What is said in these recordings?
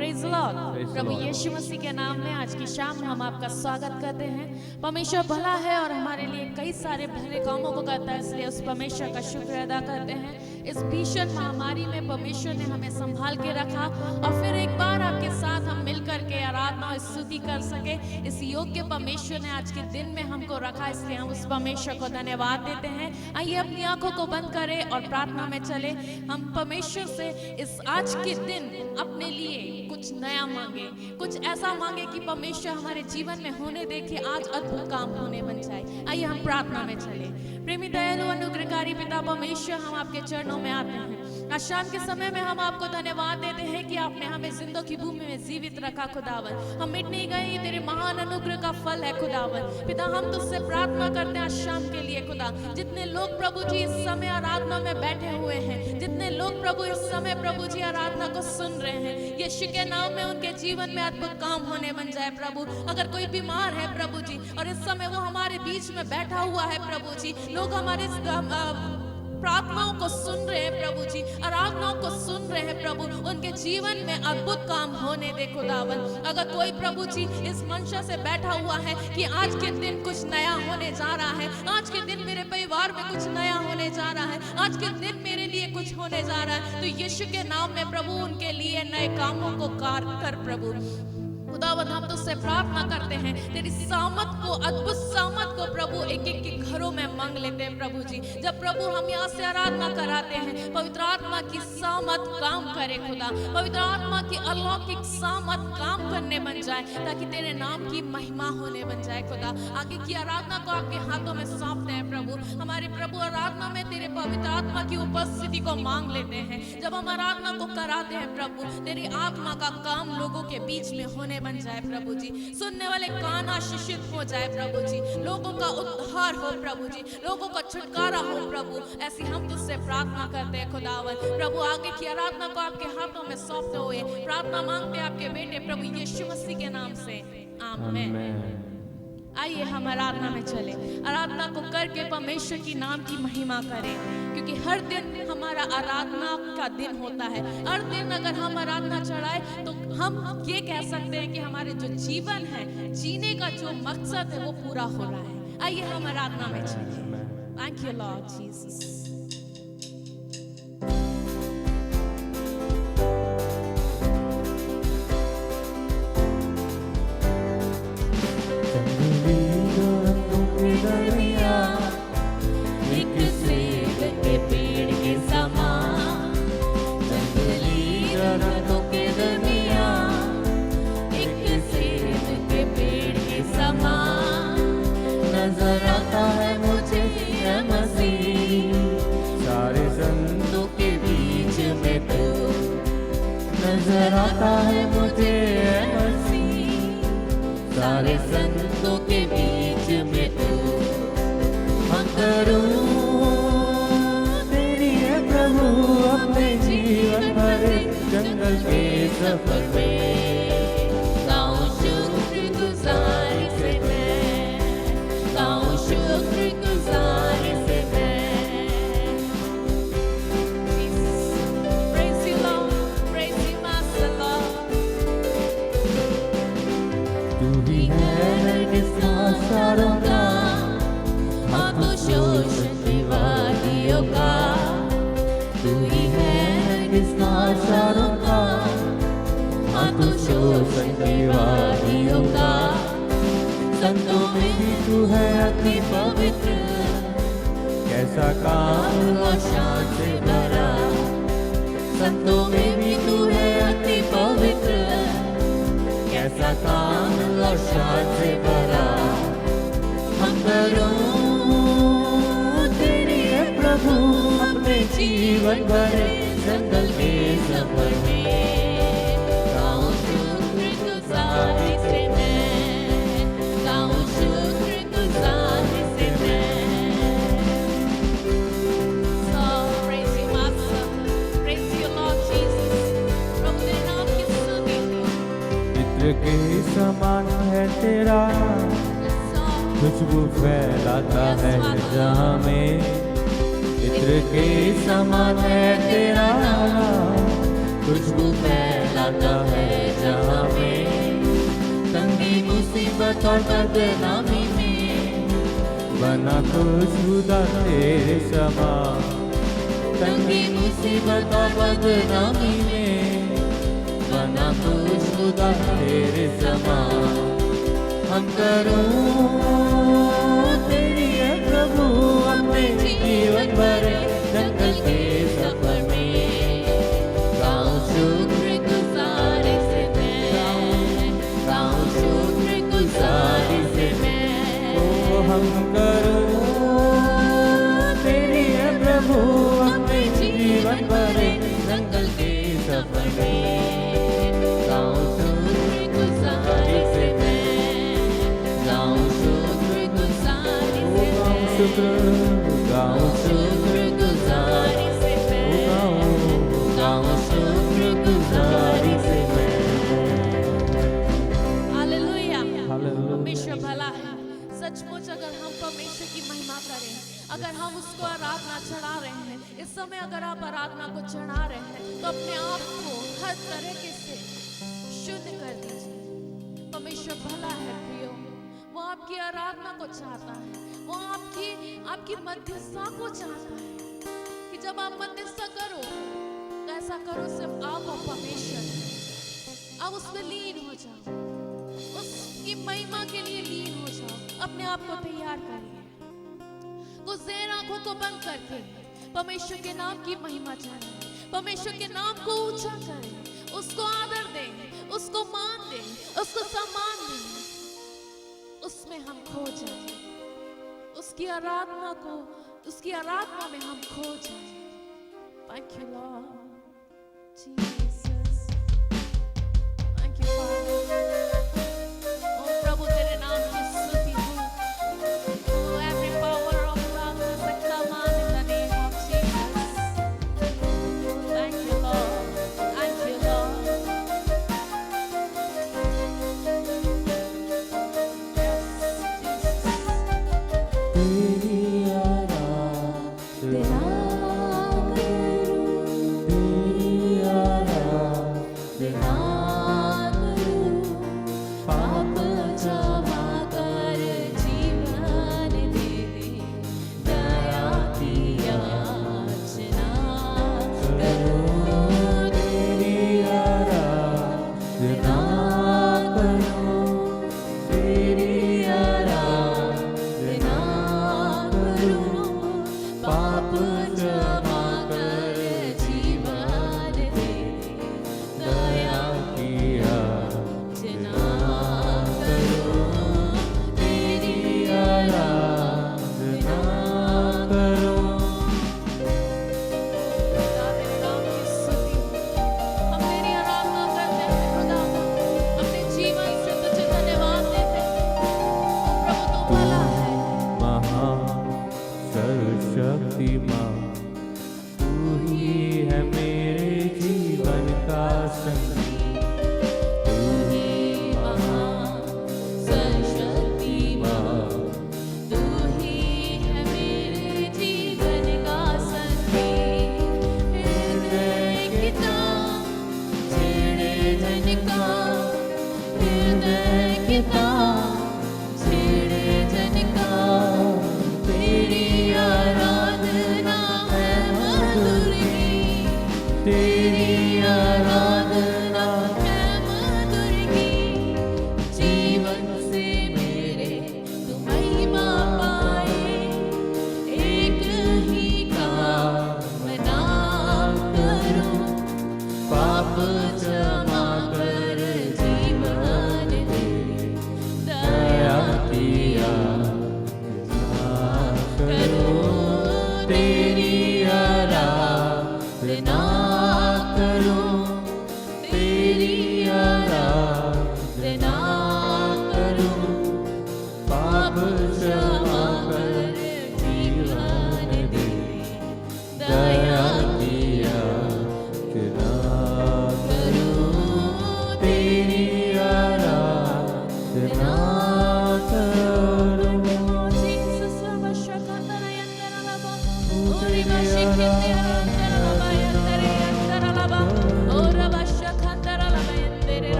Praise Lord. प्रभु यीशु मसीह के नाम में आज की शाम हम आपका स्वागत करते हैं। परमेश्वर भला है और हमारे लिए कई सारे भले कामों को करता है, इसलिए उस परमेश्वर का शुक्र अदा करते हैं। इस भीषण महामारी में परमेश्वर ने हमें संभाल के रखा और फिर एक बार आपके साथ हम मिलकर के आराधना और स्तुति कर सके। इस योग्य परमेश्वर ने आज के दिन में हमको रखा, इसलिए हम उस परमेश्वर को धन्यवाद देते हैं। आइए अपनी आंखों को बंद करें और प्रार्थना में चले। हम परमेश्वर से इस आज के दिन अपने लिए कुछ नया मांगे, कुछ ऐसा मांगे कि परमेश्वर हमारे जीवन में होने दे कि आज अद्भुत काम होने बन जाए। आइए हम प्रार्थना में चले। प्रेमी दयालु अनुग्रहकारी पिता परमेश्वर, हम आपके चरणों में आते हैं। आज शाम के समय में हम आपको धन्यवाद देते हैं कि आपने हमें जिंदों की भूमि में जीवित रखा खुदावन। हम मिट नहीं गए, ये तेरे महान अनुग्रह का फल है खुदावन। पिता हम तुझसे प्रार्थना करते हैं आज शाम के लिए खुदा। जितने लोग प्रभु जी इस समय आराधना में बैठे हुए हैं, जितने लोग प्रभु इस समय प्रभु जी आराधना को सुन रहे हैं, यीशु के नाम में उनके जीवन में अद्भुत काम होने बन जाए प्रभु। अगर कोई बीमार है प्रभु जी और इस समय वो हमारे बीच में बैठा हुआ है प्रभु जी, लोग हमारे प्रार्थनाओं को सुन रहे हैं प्रभु जी, आराधनाओं को सुन रहे हैं प्रभु, उनके जीवन में अद्भुत काम होने दे खुदावन। अगर कोई प्रभु जी इस मंशा से बैठा हुआ है कि आज के दिन कुछ नया होने जा रहा है, आज के दिन मेरे परिवार में कुछ नया होने जा रहा है, आज के दिन मेरे लिए कुछ होने जा रहा है, तो यीशु के नाम में प्रभु उनके लिए नए कामों को कार्य कर प्रभु। खुदावन हम तुझसे प्रार्थना करते हैं, तेरी सामत को, अद्भुत सामत को प्रभु एक एक के घरों में मांग लेते हैं प्रभु जी। जब प्रभु हम यहाँ से आराधना कराते हैं, पवित्र आत्मा की सामत काम करे खुदा, पवित्र आत्मा की अलौकिक सामत काम करने बन जाए, ताकि तेरे नाम की महिमा होने बन जाए खुदा। आगे की आराधना को आपके हाथों में सौंपते हैं प्रभु। हमारे प्रभु आराधना में तेरे पवित्र आत्मा की उपस्थिति को मांग लेते हैं। जब हम आराधना को कराते हैं प्रभु, तेरी आत्मा का काम लोगों के बीच में होने बन जाए प्रभु जी। सुनने वाले कान आशीषित हो जाए प्रभु जी, लोगों का उद्धार हो प्रभु जी, लोगों का छुटकारा हो प्रभु। ऐसी हम तुझसे प्रार्थना करते हैं खुदावन। प्रभु आगे की आराधना को आपके हाथों में सौंपते हुए प्रार्थना मांगते हैं आपके बेटे प्रभु यीशु मसीह के नाम से, आमीन। आइए हम आराधना में चले, आराधना को करके परमेश्वर की नाम की महिमा करें, क्योंकि हर दिन हमारा आराधना का दिन होता है। हर दिन अगर हम आराधना चढ़ाए तो हम ये कह सकते हैं कि हमारे जो जीवन है, जीने का जो मकसद है वो पूरा हो रहा है। आइए हम आराधना में चले। Thank you Lord Jesus. नजर आता है मुझे मसीह, सारे संतों के बीच में तू नजर आता है मुझे मसीह, सारे संतों के बीच में तू। हम करूं तेरी है प्रभु अपने जीवन भर, जंगल के सफर में गाऊं शुक्रगुजारी से मैं, गाऊं शुक्रगुजारी से मैं। Praise you Lord, praise you Master Lord। तू ही है जिसका सारों का, हाँ तो शोषण विवादियों का, तू ही है जिसका सारों का, हाँ तो शोषण विवादियों का। संतों में भी तू है अति पवित्र, कैसा काम और शान से भरा। संतों में भी तू है अति पवित्र, कैसा काम और शान से भरा। हम करूं तेरी है प्रभु अपने जीवन भर, जंगल के सफर में गाऊं शुक्रगुजारी से मैं, गाऊं शुक्रगुजारी से मैं। So praise you Master, praise you Lord Jesus। प्रभु तेरे नाम की स्तुति। चित्र के समान है तेरा, खुशबू फैलाता है जहाँ में। चित्र के समान है तेरा, खुशबू फैलाता है जहाँ में तंगी मुसीबत और बदनामी में बना खुशबूदार तेरे समा। तंगी मुसीबत और बदनामी में बना खुशबूदार तेरे समा। हम करूं तेरी है प्रभु अपने जीवन भर जंगल के सफर में। गाऊं शुक्र गुजारी से मैं, गाऊं शुक्र गुजारी से मैं। ओ हम करूं तेरी है प्रभु अपने जीवन भर जंगल के सफर में। गाऊं शुक्र गुजारी से मैं, गाऊं शुक्र गुजारी से मैं। गाऊं शुक्र गुजारी से मैं, गाऊं शुक्र गुजारी से मैं। हालेलुया। हालेलुया। परमेश्वर भला है। सचमुच अगर हम परमेश्वर की महिमा करें, अगर हम उसको आराधना चढ़ा रहे हैं, इस समय अगर आप आराधना को चढ़ा रहे हैं तो अपने आप को हर तरीके से शुद्ध कर दीजिए। परमेश्वर भला है प्रियो, वो आपकी आराधना को चाहता है, वो आपकी मध्यस्थता को चाहता है कि जब आप मध्यस्थता करो तो ऐसा करो सिर्फ आप और परमेश्वर, आप उसमें लीन हो जाओ, उसकी महिमा के लिए लीन हो जाओ। अपने आप को तैयार करिए, कुछ देर आंखों को बंद करके परमेश्वर के नाम की महिमा जाने, परमेश्वर के नाम को ऊंचा करें, उसको आदर दें, उसको मान दें, उसको सम्मान दें। उसमें हम खो जाएं, उसकी आराधना में हम खो जाएं। Thank you Lord Jesus, thank you Father। ओ प्रभु तेरे नाम की स्तुति हो। Oh, every power of darkness I come out in the name of Jesus। Thank you Lord, thank you Lord।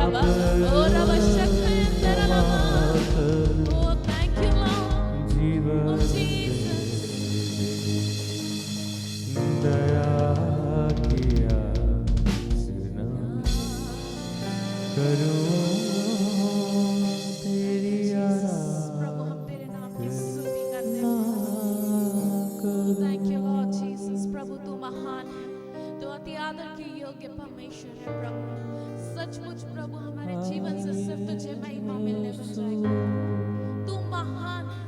रबा ओ रबा शक्ति तेरा लबा ओ थैंक यू लॉर्ड जीवन ओ जीसस दया किया सुना करूं तेरी प्रभु हम तेरे नाम की स्तुति करते हैं थैंक यू लॉर्ड जीसस प्रभु तू महान है तू अति आदर के योग्य परमेश्वर है प्रभु सचमुच प्रभु हमारे जीवन से सिर्फ तुझे महिमा मिलने को जाएगी तू महान है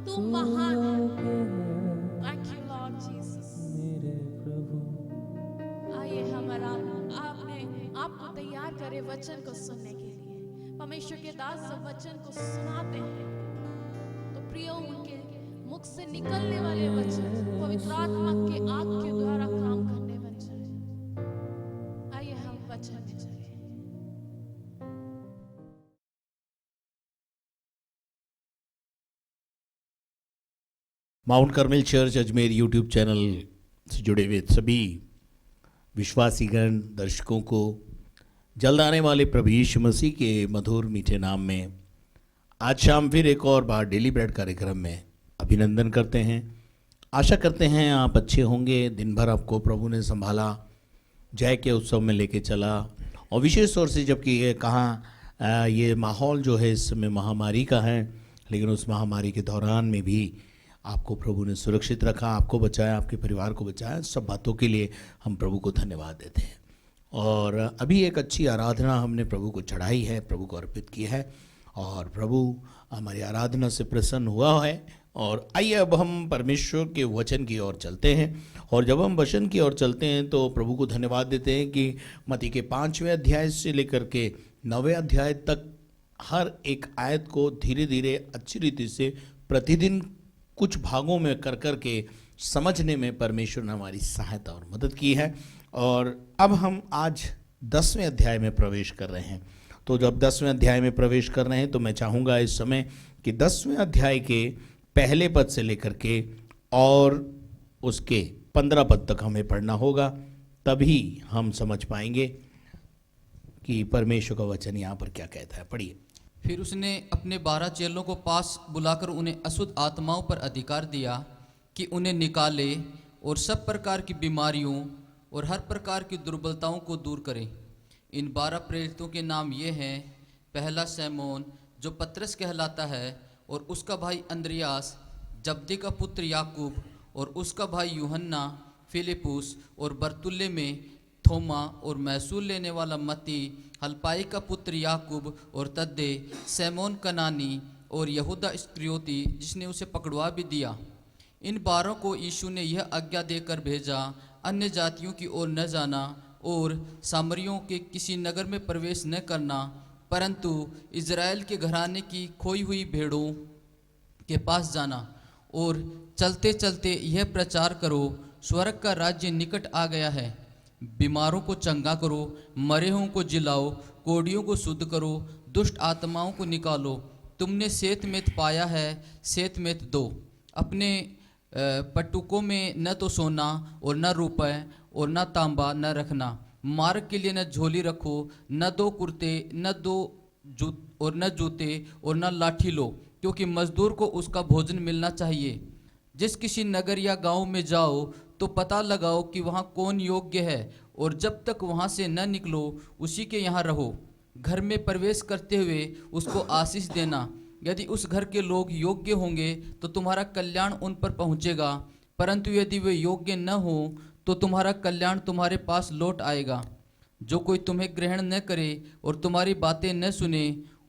तू महान है थैंक यू लॉर्ड जीसस मेरे प्रभु। आइए हमारा आपने आपको तैयार करे वचन को सुनने के लिए परमेश्वर के दास जब वचन को सुनाते हैं तो प्रियो उनके मुख से निकलने वाले वचन पवित्र आत्मा के आग के द्वारा काम करने बन जाए आइए हम वचन में चले mount Carmel church Ajmer YouTube channel से जुड़े हुए सभी विश्वासीगण दर्शकों को जल्द आने वाले प्रभु यीशु मसीह के मधुर मीठे नाम में आज शाम फिर एक और बार डेली ब्रेड कार्यक्रम में अभिनंदन करते हैं। आशा करते हैं आप अच्छे होंगे। दिन भर आपको प्रभु ने संभाला, जय के उत्सव में लेके चला, और विशेष तौर से जबकि ये कहाँ ये माहौल जो है इस समय महामारी का है, लेकिन उस महामारी के दौरान में भी आपको प्रभु ने सुरक्षित रखा, आपको बचाया, आपके परिवार को बचाया। सब बातों के लिए हम प्रभु को धन्यवाद देते हैं। और अभी एक अच्छी आराधना हमने प्रभु को चढ़ाई है, प्रभु को अर्पित की है, और प्रभु हमारी आराधना से प्रसन्न हुआ है। और आइए अब हम परमेश्वर के वचन की ओर चलते हैं। और जब हम वचन की ओर चलते हैं तो प्रभु को धन्यवाद देते हैं कि मत्ती के 5वें अध्याय से लेकर के 9वें अध्याय तक हर एक आयत को धीरे धीरे अच्छी रीति से प्रतिदिन कुछ भागों में कर कर के समझने में परमेश्वर ने हमारी सहायता और मदद की है। और अब हम आज 10वें अध्याय में प्रवेश कर रहे हैं। तो जब 10वें अध्याय में प्रवेश कर रहे हैं तो मैं चाहूँगा इस समय कि 10वें अध्याय के पहले पद से लेकर के और उसके 15 पद तक हमें पढ़ना होगा, तभी हम समझ पाएंगे कि परमेश्वर का वचन यहाँ पर क्या कहता है। पढ़िए। फिर उसने अपने 12 चेलों को पास बुलाकर उन्हें अशुद्ध आत्माओं पर अधिकार दिया कि उन्हें निकाले और सब प्रकार की बीमारियों और हर प्रकार की दुर्बलताओं को दूर करें। इन 12 प्रेरितों के नाम ये हैं: पहला शैमोन जो पतरस कहलाता है, और उसका भाई अंद्रियास, जब्दी का पुत्र याकूब, और उसका भाई यूहन्ना, फिलिपुस और बरतुल्ले में थोमा, और महसूल लेने वाला मत्ती, हल्पाई का पुत्र याकूब और तद्दे, सैमोन कनानी और यहूदा इस्करियोती जिसने उसे पकड़वा भी दिया। इन 12 को यीशु ने यह आज्ञा देकर भेजा, अन्य जातियों की ओर न जाना और सामरियों के किसी नगर में प्रवेश न करना, परंतु इज़राइल के घराने की खोई हुई भेड़ों के पास जाना, और चलते चलते यह प्रचार करो, स्वर्ग का राज्य निकट आ गया है। बीमारों को चंगा करो, मरे हुओं को जिलाओ, कोढ़ियों को शुद्ध करो, दुष्ट आत्माओं को निकालो। तुमने सेतमेत पाया है, सेतमेत दो। अपने पटुकों में न तो सोना और न रुपये और न तांबा न रखना। मार्ग के लिए न झोली रखो, न 2 कुर्ते, न 2 जूते और न लाठी लो, क्योंकि मजदूर को उसका भोजन मिलना चाहिए। जिस किसी नगर या गांव में जाओ तो पता लगाओ कि वहाँ कौन योग्य है, और जब तक वहाँ से न निकलो उसी के यहाँ रहो। घर में प्रवेश करते हुए उसको आशीष देना। यदि उस घर के लोग योग्य होंगे तो तुम्हारा कल्याण उन पर पहुँचेगा, परंतु यदि वे योग्य न हो तो तुम्हारा कल्याण तुम्हारे पास लौट आएगा। जो कोई तुम्हें ग्रहण न करे और तुम्हारी बातें न सुने,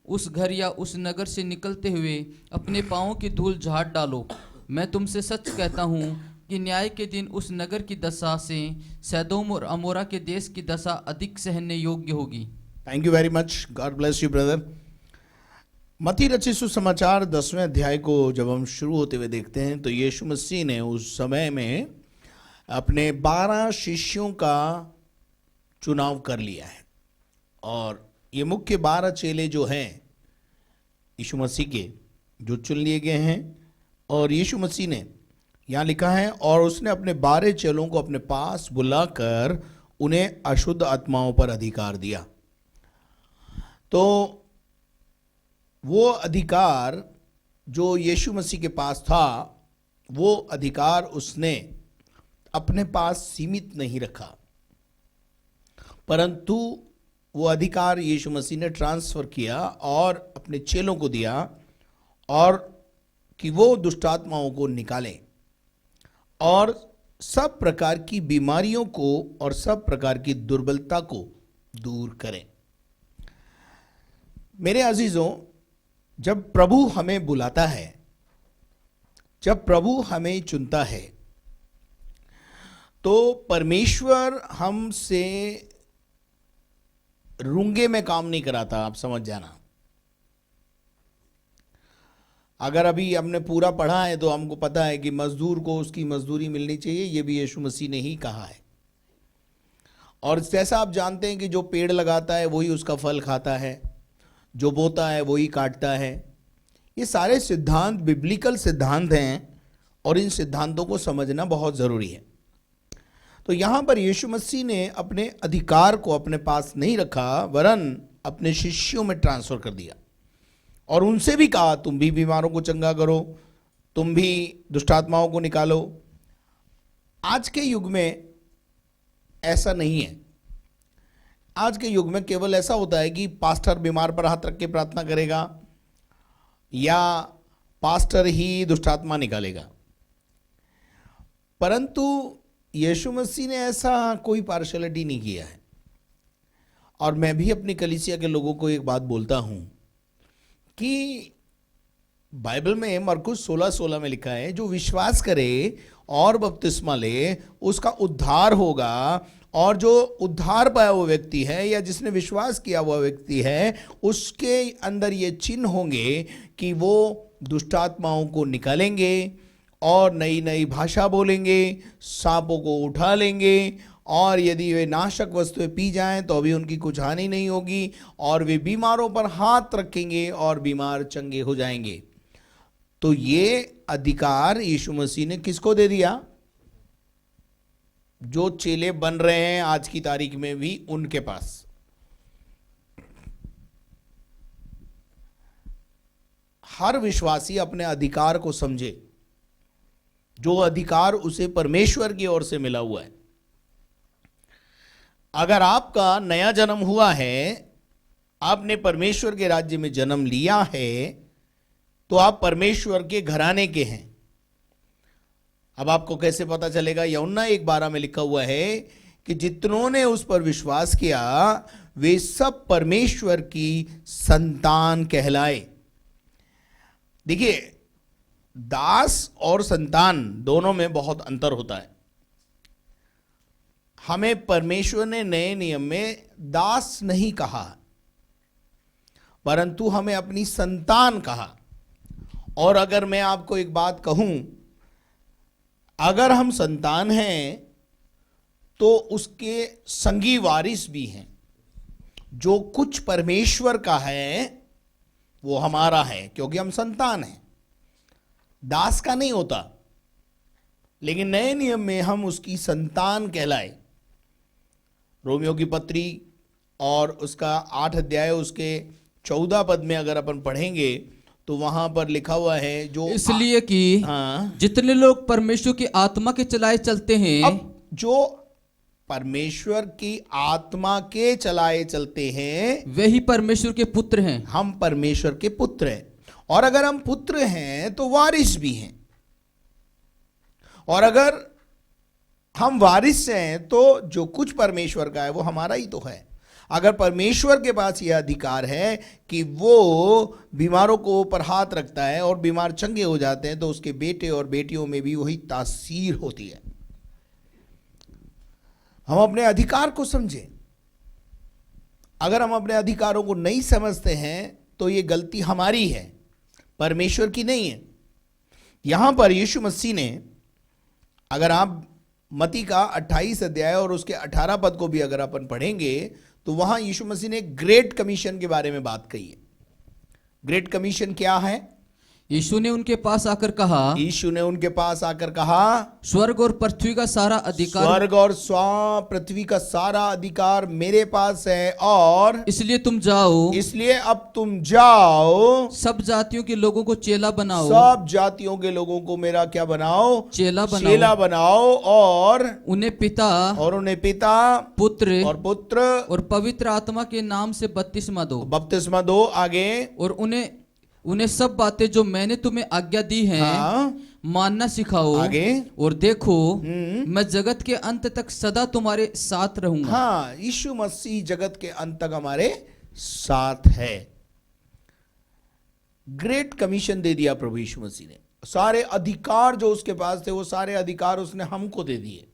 उस घर या उस नगर से निकलते हुए अपने पाँवों की धूल झाड़ डालो। मैं तुमसे सच कहता हूँ कि न्याय के दिन उस नगर की दशा से सैदोम और अमोरा के देश की दशा अधिक सहने योग्य होगी। Thank you very much, God bless you brother. मत्ती रचित सुसमाचार 10वें अध्याय को जब हम शुरू होते हुए देखते हैं तो यीशु मसीह ने उस समय में अपने 12 शिष्यों का चुनाव कर लिया है, और ये मुख्य 12 चेले जो हैं यीशु मसीह के, जो चुन लिए गए हैं। और यीशु मसीह ने यहाँ लिखा है, और उसने अपने 12 चेलों को अपने पास बुलाकर उन्हें अशुद्ध आत्माओं पर अधिकार दिया। तो वो अधिकार जो यीशु मसीह के पास था, वो अधिकार उसने अपने पास सीमित नहीं रखा, परंतु वो अधिकार यीशु मसीह ने ट्रांसफर किया और अपने चेलों को दिया, और कि वो दुष्ट आत्माओं को निकालें और सब प्रकार की बीमारियों को और सब प्रकार की दुर्बलता को दूर करें। मेरे अजीजों, जब प्रभु हमें बुलाता है, जब प्रभु हमें चुनता है, तो परमेश्वर हमसे रूंगे में काम नहीं कराता। आप समझ जाना, अगर अभी हमने पूरा पढ़ा है तो हमको पता है कि मजदूर को उसकी मजदूरी मिलनी चाहिए, ये भी यीशु मसीह ने ही कहा है। और जैसा आप जानते हैं कि जो पेड़ लगाता है वही उसका फल खाता है, जो बोता है वही काटता है। ये सारे सिद्धांत बिब्लिकल सिद्धांत हैं और इन सिद्धांतों को समझना बहुत ज़रूरी है। तो यहाँ पर यीशु मसीह ने अपने अधिकार को अपने पास नहीं रखा, वरन अपने शिष्यों में ट्रांसफर कर दिया और उनसे भी कहा, तुम भी बीमारों को चंगा करो, तुम भी दुष्टात्माओं को निकालो। आज के युग में ऐसा नहीं है। आज के युग में केवल ऐसा होता है कि पास्टर बीमार पर हाथ रख के प्रार्थना करेगा या पास्टर ही दुष्टात्मा निकालेगा, परंतु यीशु मसीह ने ऐसा कोई पार्शलिटी नहीं किया है। और मैं भी अपनी कलीसिया के लोगों को एक बात बोलता हूं कि बाइबल में मरकुस 16:16 में लिखा है, जो विश्वास करे और बपतिस्मा ले उसका उद्धार होगा, और जो उद्धार पाया हुआ व्यक्ति है या जिसने विश्वास किया हुआ व्यक्ति है, उसके अंदर ये चिन्ह होंगे कि वो दुष्टात्माओं को निकालेंगे और नई नई भाषा बोलेंगे, सांपों को उठा लेंगे, और यदि वे नाशक वस्तुएं पी जाएं तो भी उनकी कुछ हानि नहीं होगी, और वे बीमारों पर हाथ रखेंगे और बीमार चंगे हो जाएंगे। तो ये अधिकार यीशु मसीह ने किसको दे दिया? जो चेले बन रहे हैं आज की तारीख में भी उनके पास। हर विश्वासी अपने अधिकार को समझे, जो अधिकार उसे परमेश्वर की ओर से मिला हुआ है। अगर आपका नया जन्म हुआ है, आपने परमेश्वर के राज्य में जन्म लिया है, तो आप परमेश्वर के घराने के हैं। अब आपको कैसे पता चलेगा? यूहन्ना 1:12 में लिखा हुआ है कि जितनों ने उस पर विश्वास किया वे सब परमेश्वर की संतान कहलाए। देखिए, दास और संतान दोनों में बहुत अंतर होता है। हमें परमेश्वर ने नए नियम में दास नहीं कहा, परंतु हमें अपनी संतान कहा। और अगर मैं आपको एक बात कहूं, अगर हम संतान हैं तो उसके संगी वारिस भी हैं। जो कुछ परमेश्वर का है वो हमारा है, क्योंकि हम संतान हैं। दास का नहीं होता, लेकिन नए नियम में हम उसकी संतान कहलाए। रोमियो की पत्री और उसका 8 अध्याय उसके 14 पद में अगर अपन पढ़ेंगे तो वहां पर लिखा हुआ है, जो इसलिए कि जितने लोग परमेश्वर की आत्मा के चलाए चलते हैं। अब जो परमेश्वर की आत्मा के चलाए चलते हैं वे ही परमेश्वर के पुत्र हैं। हम परमेश्वर के पुत्र हैं, और अगर हम पुत्र हैं तो वारिस भी हैं। और अगर हम वारिस हैं तो जो कुछ परमेश्वर का है वो हमारा ही तो है। अगर परमेश्वर के पास यह अधिकार है कि वो बीमारों को ऊपर हाथ रखता है और बीमार चंगे हो जाते हैं, तो उसके बेटे और बेटियों में भी वही तासीर होती है। हम अपने अधिकार को समझें। अगर हम अपने अधिकारों को नहीं समझते हैं तो ये गलती हमारी है, परमेश्वर की नहीं है। यहां पर यीशु मसीह ने, अगर आप मत्ती का 28 अध्याय और उसके 18 पद को भी अगर अपन पढ़ेंगे तो वहां यीशु मसीह ने ग्रेट कमीशन के बारे में बात कही है। ग्रेट कमीशन क्या है? यीशु ने उनके पास आकर कहा, यीशु ने उनके पास आकर कहा, स्वर्ग और पृथ्वी का सारा अधिकार स्वर्ग और पृथ्वी का सारा अधिकार मेरे पास है, और इसलिए तुम जाओ, इसलिए अब तुम जाओ, सब जातियों के लोगों को चेला बनाओ, सब जातियों के लोगों को मेरा क्या बनाओ, चेला बनाओ, चेला बनाओ, और उन्हें पिता उन्हें पिता पुत्र और पुत्र और पवित्र आत्मा के नाम से बपतिस्मा दो, बपतिस्मा दो। आगे, और उन्हें सब बातें जो मैंने तुम्हें आज्ञा दी हैं हाँ, मानना सिखाओ। आगे, और देखो मैं जगत के अंत तक सदा तुम्हारे साथ रहूंगा। हाँ, यीशु मसीह जगत के अंत तक हमारे साथ है। ग्रेट कमीशन दे दिया प्रभु यीशु मसीह ने। सारे अधिकार जो उसके पास थे वो सारे अधिकार उसने हमको दे दिए।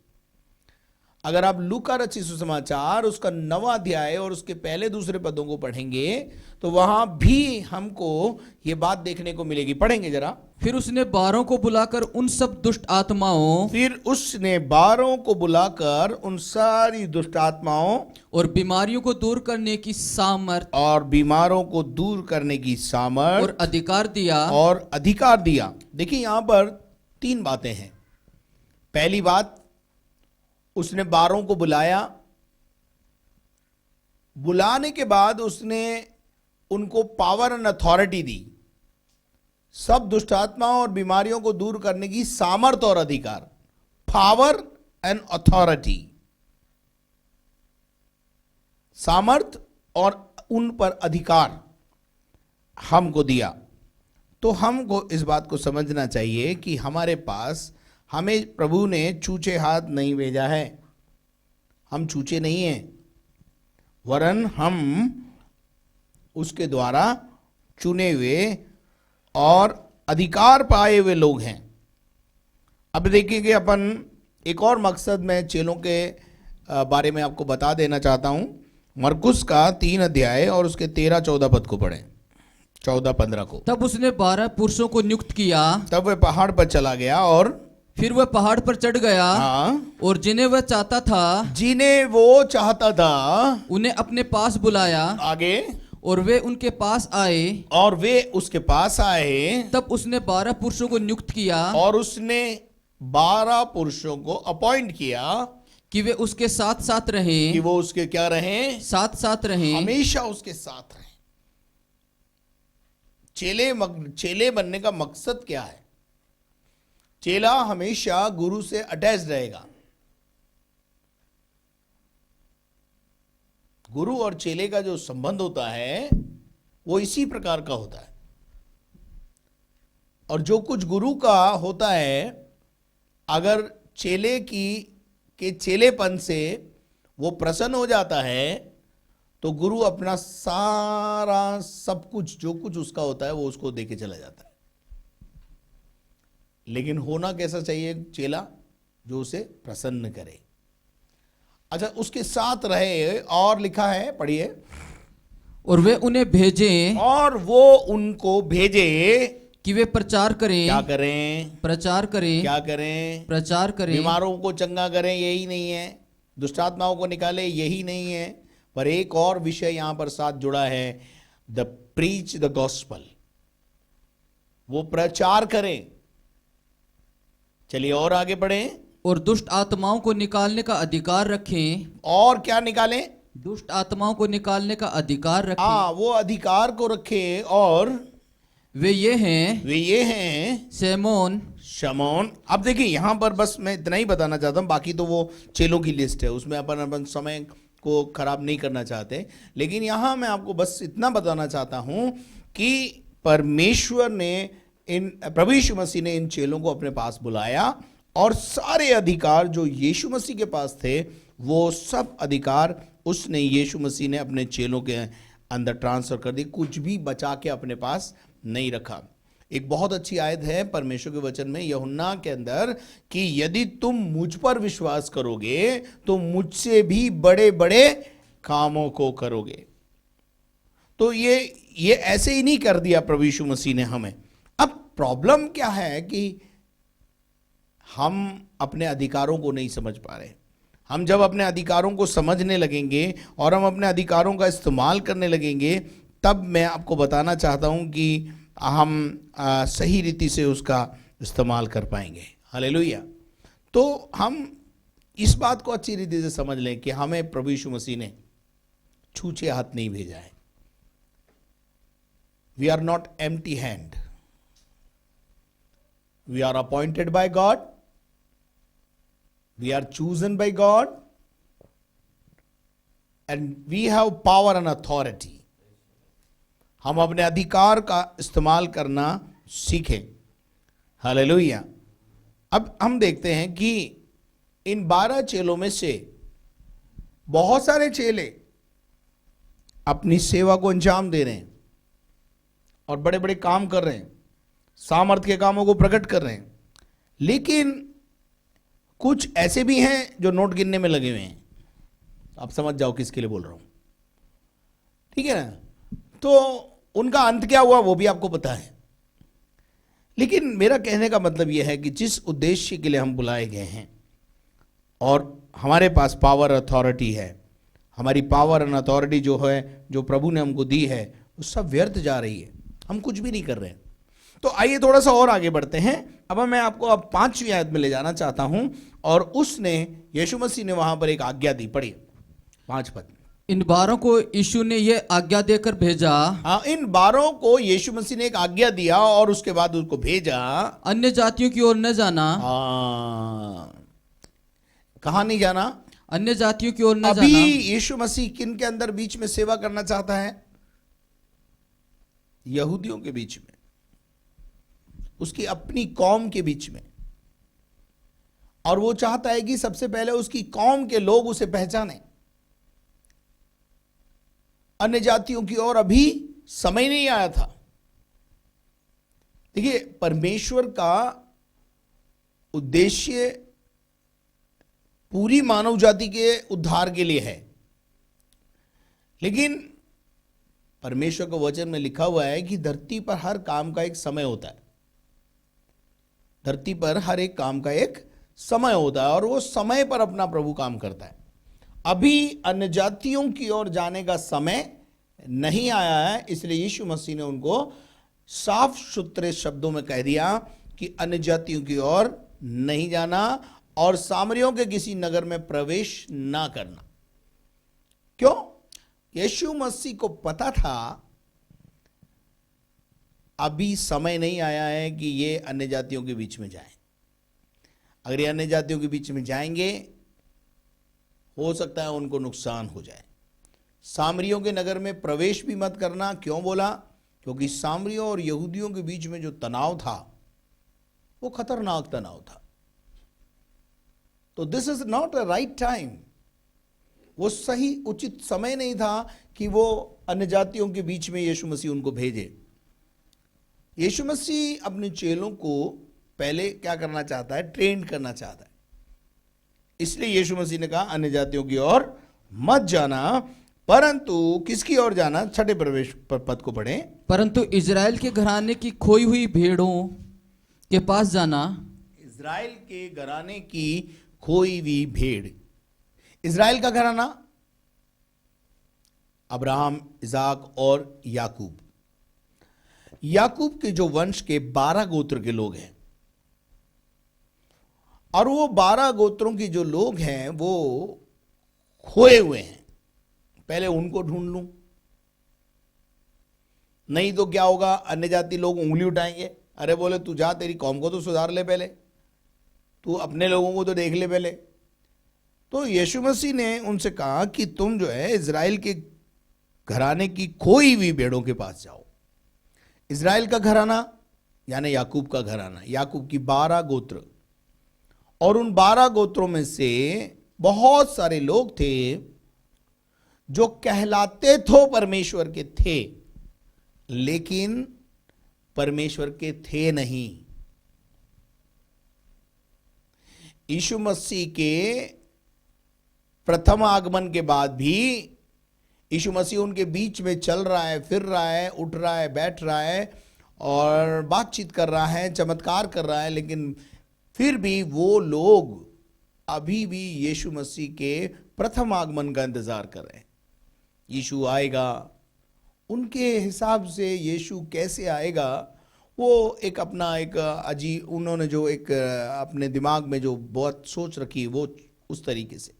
अगर आप लूका रचित सुसमाचार उसका 9वां अध्याय और उसके पहले दूसरे पदों को पढ़ेंगे तो वहां भी हमको ये बात देखने को मिलेगी। पढ़ेंगे जरा। फिर उसने 12 को बुलाकर उन सब दुष्ट आत्माओं उन सारी दुष्ट आत्माओं और बीमारियों को दूर करने की सामर्थ और बीमारों को दूर करने की सामर्थ और अधिकार दिया। देखिए यहां पर 3 बातें हैं। पहली बात, उसने 12 को बुलाया। बुलाने के बाद उसने उनको पावर एंड अथॉरिटी दी, सब दुष्ट आत्माओं और बीमारियों को दूर करने की सामर्थ और अधिकार। पावर एंड अथॉरिटी, सामर्थ और उन पर अधिकार हमको दिया। तो हमको इस बात को समझना चाहिए कि हमारे पास, हमें प्रभु ने छूछे हाथ नहीं भेजा है। हम छूछे नहीं हैं, वरन हम उसके द्वारा चुने हुए और अधिकार पाए हुए लोग हैं। अब देखिए अपन एक और मकसद में चेलों के बारे में आपको बता देना चाहता हूं। मरकुस का 3 अध्याय और उसके 13-14 पद को पढ़ें, 14-15 को। तब उसने 12 पुरुषों को नियुक्त किया। तब वह पहाड़ पर चला गया और फिर वह पहाड़ पर चढ़ गया। हाँ, और जिन्हें वो चाहता था उन्हें अपने पास बुलाया। आगे, और वे उनके पास आए। और वे उसके पास आए। तब उसने 12 पुरुषों को नियुक्त किया और उसने 12 पुरुषों को अपॉइंट किया कि वे उसके साथ साथ रहें, कि वो उसके क्या रहें, साथ साथ रहें, हमेशा उसके साथ रहें। चेले बनने का मकसद क्या है? चेला हमेशा गुरु से अटैच रहेगा। गुरु और चेले का जो संबंध होता है वो इसी प्रकार का होता है। और जो कुछ गुरु का होता है, अगर चेले के चेलेपन से वो प्रसन्न हो जाता है तो गुरु अपना सारा सब कुछ जो कुछ उसका होता है वो उसको देके चला जाता है। लेकिन होना कैसा चाहिए? चेला जो उसे प्रसन्न करे। अच्छा, उसके साथ रहे। और लिखा है, पढ़िए। और वे उन्हें भेजे, और वो उनको भेजे कि वे प्रचार करें। क्या करें? प्रचार करें। क्या करें? प्रचार करें। बीमारों को चंगा करें, यही नहीं है। दुष्ट आत्माओं को निकाले, यही नहीं है। पर एक और विषय यहां पर साथ जुड़ा है, द प्रीच द गॉस्पल। वो प्रचार करें। चलिए और आगे बढ़ें। और दुष्ट आत्माओं को निकालने का अधिकार रखें। और क्या निकालें? दुष्ट आत्माओं को निकालने का अधिकार रखें। हाँ, वो अधिकार को रखे। और वे ये हैं शमौन। अब देखिए यहां पर बस मैं इतना ही बताना चाहता हूं, बाकी तो वो चेलों की लिस्ट है, उसमें अपन समय को खराब नहीं करना चाहते। लेकिन यहां मैं आपको बस इतना बताना चाहता हूं कि परमेश्वर ने प्रभु यीशु मसीह ने इन चेलों को अपने पास बुलाया और सारे अधिकार जो यीशु मसीह के पास थे वो सब अधिकार उसने, यीशु मसीह ने अपने चेलों के अंदर ट्रांसफर कर दी। कुछ भी बचा के अपने पास नहीं रखा। एक बहुत अच्छी आयत है परमेश्वर के वचन में यूहन्ना के अंदर कि यदि तुम मुझ पर विश्वास करोगे तो मुझसे भी बड़े बड़े कामों को करोगे। तो ये ऐसे ही नहीं कर दिया प्रभु यीशु मसीह ने हमें। अब प्रॉब्लम क्या है कि हम अपने अधिकारों को नहीं समझ पा रहे। हम जब अपने अधिकारों को समझने लगेंगे और हम अपने अधिकारों का इस्तेमाल करने लगेंगे, तब मैं आपको बताना चाहता हूं कि हम सही रीति से उसका इस्तेमाल कर पाएंगे। हालेलुया। तो हम इस बात को अच्छी रीति से समझ लें कि हमें प्रभु यीशु मसीह ने छूछे हाथ नहीं भेजा है। We are not empty hand, we are appointed by God, we are chosen by God and we have power and authority. हम अपने अधिकार का इस्तेमाल करना सीखें। हालेलुया। अब हम देखते हैं कि इन 12 चेलों में से बहुत सारे चेले अपनी सेवा को अंजाम दे रहे हैं और बड़े बड़े काम कर रहे हैं, सामर्थ के कामों को प्रकट कर रहे हैं, लेकिन कुछ ऐसे भी हैं जो नोट गिनने में लगे हुए हैं। आप समझ जाओ किसके लिए बोल रहा हूं, ठीक है ना। तो उनका अंत क्या हुआ वो भी आपको पता है। लेकिन मेरा कहने का मतलब यह है कि जिस उद्देश्य के लिए हम बुलाए गए हैं और हमारे पास पावर अथॉरिटी है, हमारी पावर एंड अथॉरिटी जो है, जो प्रभु ने हमको दी है, वो सब व्यर्थ जा रही है, हम कुछ भी नहीं कर रहे हैं। तो आइए थोड़ा सा और आगे बढ़ते हैं। अब मैं आपको अब 5वीं आयत में ले जाना चाहता हूं और उसने यीशु मसीह ने वहां पर एक आज्ञा दी। पढ़िए 5 पद। इन 12 को यीशु ने यह आज्ञा देकर भेजा, हाँ, इन 12 को यीशु मसीह ने एक आज्ञा दिया और उसके बाद उसको भेजा, अन्य जातियों की ओर न जाना। कहां नहीं जाना? अन्य जातियों की ओर न अभी जाना। यीशु मसीह किन के अंदर बीच में सेवा करना चाहता है? यहूदियों के बीच में, उसकी अपनी कौम के बीच में। और वो चाहता है कि सबसे पहले उसकी कौम के लोग उसे पहचाने। अन्य जातियों की ओर अभी समय नहीं आया था। देखिए, परमेश्वर का उद्देश्य पूरी मानव जाति के उद्धार के लिए है, लेकिन परमेश्वर के वचन में लिखा हुआ है कि धरती पर हर काम का एक समय होता है। धरती पर हर एक काम का एक समय होता है और वो समय पर अपना प्रभु काम करता है। अभी अन्य जातियों की ओर जाने का समय नहीं आया है, इसलिए यीशु मसीह ने उनको साफ सुथरे शब्दों में कह दिया कि अन्य जातियों की ओर नहीं जाना और सामरियों के किसी नगर में प्रवेश ना करना। क्यों? यीशु मसीह को पता था अभी समय नहीं आया है कि ये अन्य जातियों के बीच में जाएं। अगर ये अन्य जातियों के बीच में जाएंगे, हो सकता है उनको नुकसान हो जाए। सामरियों के नगर में प्रवेश भी मत करना। क्यों बोला? क्योंकि सामरियों और यहूदियों के बीच में जो तनाव था वो खतरनाक तनाव था। तो this is not a right time. वो सही उचित समय नहीं था कि वो अन्य जातियों के बीच में यीशु मसीह उनको भेजे। यीशु मसीह अपने चेलों को पहले क्या करना चाहता है? ट्रेन करना चाहता है। इसलिए यीशु मसीह ने कहा अन्य जातियों की ओर मत जाना, परंतु किसकी ओर जाना? 6 प्रवेश पद को पढ़ें। परंतु इजराइल के घराने की खोई हुई भेड़ों के पास जाना। इजराइल के घराने की खोई हुई भेड़। इजराइल का घराना अब्राहम, इजाक और याकूब। याकूब के जो वंश के 12 गोत्र के लोग हैं, और वो 12 गोत्रों की जो लोग हैं वो खोए हुए हैं। पहले उनको ढूंढ लूं, नहीं तो क्या होगा? अन्य जाति लोग उंगली उठाएंगे। अरे बोले तू जा, तेरी कौम को तो सुधार ले, पहले तू अपने लोगों को तो देख ले पहले। तो यीशु मसीह ने उनसे कहा कि तुम जो है इजराइल के घराने की खोई हुई भेड़ों के पास जाओ। इजराइल का घराना यानी याकूब का घराना, याकूब की 12 गोत्र, और उन 12 गोत्रों में से बहुत सारे लोग थे जो कहलाते तो परमेश्वर के थे, लेकिन परमेश्वर के थे नहीं। यीशु मसीह के प्रथम आगमन के बाद भी यीशु मसीह उनके बीच में चल रहा है, फिर रहा है, उठ रहा है, बैठ रहा है और बातचीत कर रहा है, चमत्कार कर रहा है, लेकिन फिर भी वो लोग अभी भी यीशु मसीह के प्रथम आगमन का इंतजार कर रहे हैं। यीशु आएगा उनके हिसाब से यीशु कैसे आएगा, वो एक अपना एक उन्होंने जो एक अपने दिमाग में जो बहुत सोच रखी, वो उस तरीके से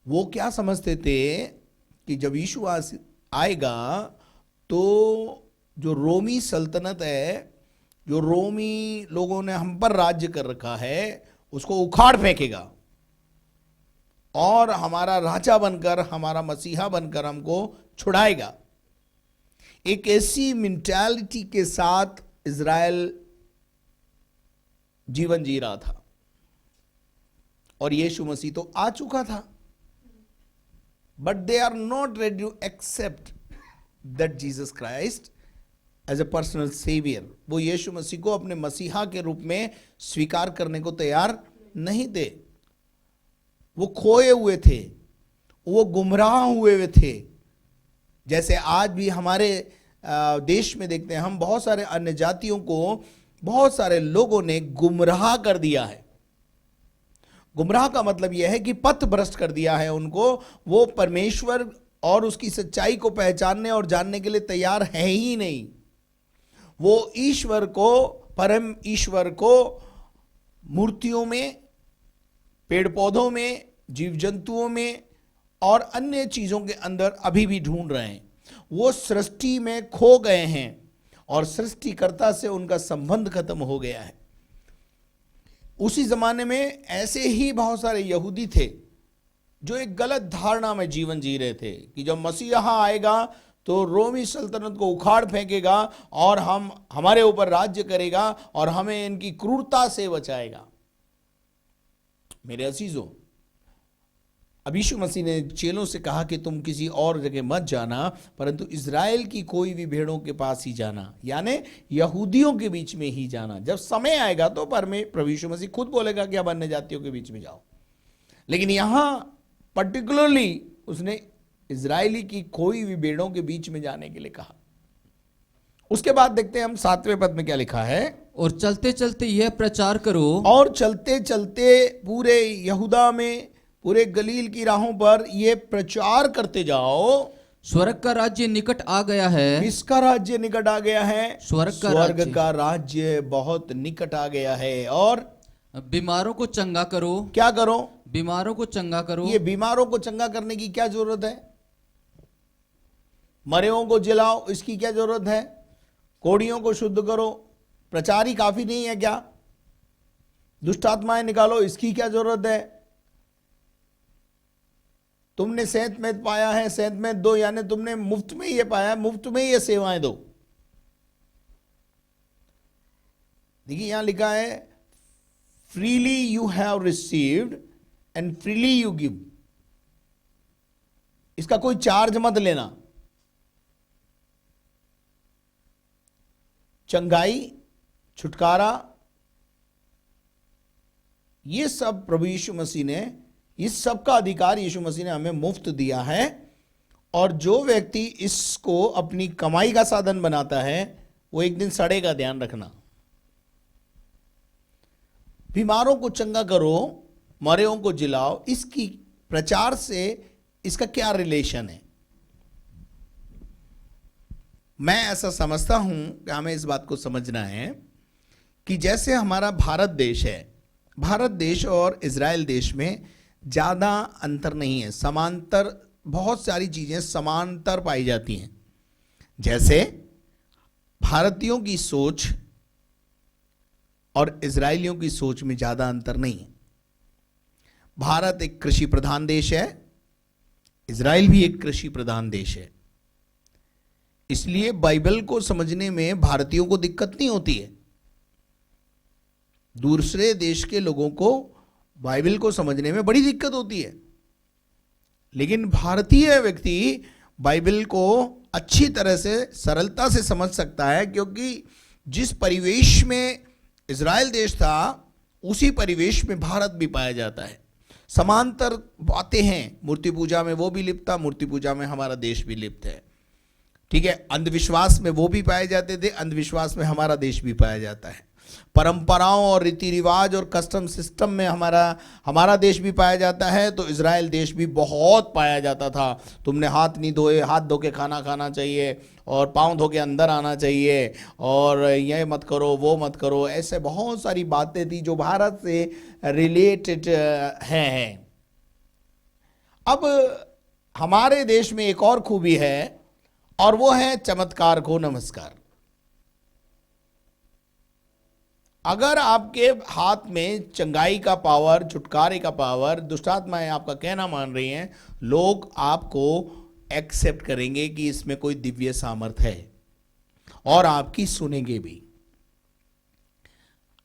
वो क्या समझते थे कि जब यीशु आएगा तो जो रोमी सल्तनत है, जो रोमी लोगों ने हम पर राज्य कर रखा है, उसको उखाड़ फेंकेगा और हमारा राजा बनकर, हमारा मसीहा बनकर हमको छुड़ाएगा। एक ऐसी मेंटालिटी के साथ इज़राइल जीवन जी रहा था और यीशु मसीह तो आ चुका था, but they are not ready to accept that Jesus Christ as a personal saviour. वो यीशु मसीह को अपने मसीहा के रूप में स्वीकार करने को तैयार नहीं थे। वो खोए हुए थे, वो गुमराह हुए थे। जैसे आज भी हमारे देश में देखते हैं हम, बहुत सारे अन्य जातियों को बहुत सारे लोगों ने गुमराह कर दिया है। गुमराह का मतलब यह है कि पथ भ्रष्ट कर दिया है उनको। वो परमेश्वर और उसकी सच्चाई को पहचानने और जानने के लिए तैयार है ही नहीं। वो ईश्वर को, परम ईश्वर को मूर्तियों में, पेड़ पौधों में, जीव जंतुओं में और अन्य चीजों के अंदर अभी भी ढूंढ रहे हैं। वो सृष्टि में खो गए हैं और सृष्टिकर्ता से उनका संबंध खत्म हो गया है। उसी जमाने में ऐसे ही बहुत सारे यहूदी थे जो एक गलत धारणा में जीवन जी रहे थे कि जब मसीहा आएगा तो रोमी सल्तनत को उखाड़ फेंकेगा और हमारे ऊपर राज्य करेगा और हमें इनकी क्रूरता से बचाएगा। मेरे अजीजों, अब यीशु मसीह ने चेलों से कहा कि तुम किसी और जगह मत जाना, परंतु इज़राइल की कोई भी भेड़ों के पास ही जाना, यानी यहूदियों के बीच में ही जाना। जब समय आएगा तो प्रभु यीशु मसीह खुद बोलेगा कि अब अन्य जातियों के बीच में जाओ, लेकिन यहां पर्टिकुलरली उसने इज़राइली की कोई भी भेड़ों के बीच में जाने के लिए कहा। उसके बाद देखते हैं हम 7वें पद में क्या लिखा है। और चलते चलते यह प्रचार करो, और चलते चलते पूरे यहूदा में, पूरे गलील की राहों पर ये प्रचार करते जाओ, स्वर्ग का राज्य निकट आ गया है। किसका राज्य निकट आ गया है? स्वर्ग का राज्य बहुत निकट आ गया है। और बीमारों को चंगा करो। क्या करो? बीमारों को चंगा करो। ये बीमारों को चंगा करने की क्या जरूरत है? मरेओं को जिलाओ, इसकी क्या जरूरत है? कोढ़ियों को शुद्ध करो, प्रचार ही काफी नहीं है क्या? दुष्ट आत्माएं निकालो, इसकी क्या जरूरत है? तुमने सेहतमंद पाया है, सेहतमंद दो, यानी तुमने मुफ्त में ये पाया है, मुफ्त में ये सेवाएं दो। देखिए यहां लिखा है freely you have received and freely you give. इसका कोई चार्ज मत लेना। चंगाई, छुटकारा, ये सब प्रभु यीशु मसीह ने, इस सब का अधिकार यीशु मसीह ने हमें मुफ्त दिया है। और जो व्यक्ति इसको अपनी कमाई का साधन बनाता है वो एक दिन सड़ेगा, ध्यान रखना। बीमारों को चंगा करो, मरेओं को जिलाओ, इसकी प्रचार से इसका क्या रिलेशन है? मैं ऐसा समझता हूं कि हमें इस बात को समझना है कि जैसे हमारा भारत देश है, भारत देश और इज़राइल देश में ज़्यादा अंतर नहीं है, समांतर, बहुत सारी चीज़ें समांतर पाई जाती हैं। जैसे भारतीयों की सोच और इज़राइलियों की सोच में ज़्यादा अंतर नहीं है। भारत एक कृषि प्रधान देश है, इज़राइल भी एक कृषि प्रधान देश है। इसलिए बाइबल को समझने में भारतीयों को दिक्कत नहीं होती है। दूसरे देश के लोगों को बाइबल को समझने में बड़ी दिक्कत होती है, लेकिन भारतीय व्यक्ति बाइबल को अच्छी तरह से, सरलता से समझ सकता है, क्योंकि जिस परिवेश में इज़राइल देश था उसी परिवेश में भारत भी पाया जाता है। समांतर बातें हैं। मूर्ति पूजा में वो भी लिप्त था, मूर्ति पूजा में हमारा देश भी लिप्त है, ठीक है। अंधविश्वास में वो भी पाए जाते थे, अंधविश्वास में हमारा देश भी पाया जाता है। परंपराओं और रीति रिवाज और कस्टम सिस्टम में हमारा देश भी पाया जाता है, तो इज़राइल देश भी बहुत पाया जाता था। तुमने हाथ नहीं धोए, हाथ धो के खाना खाना चाहिए, और पाँव धो के अंदर आना चाहिए, और ये मत करो वो मत करो। ऐसे बहुत सारी बातें थी जो भारत से रिलेटेड हैं। अब हमारे देश में एक और खूबी है, और वो है चमत्कार को नमस्कार। अगर आपके हाथ में चंगाई का पावर, छुटकारे का पावर, दुष्टात्माएं आपका कहना मान रही हैं, लोग आपको एक्सेप्ट करेंगे कि इसमें कोई दिव्य सामर्थ है, और आपकी सुनेंगे भी।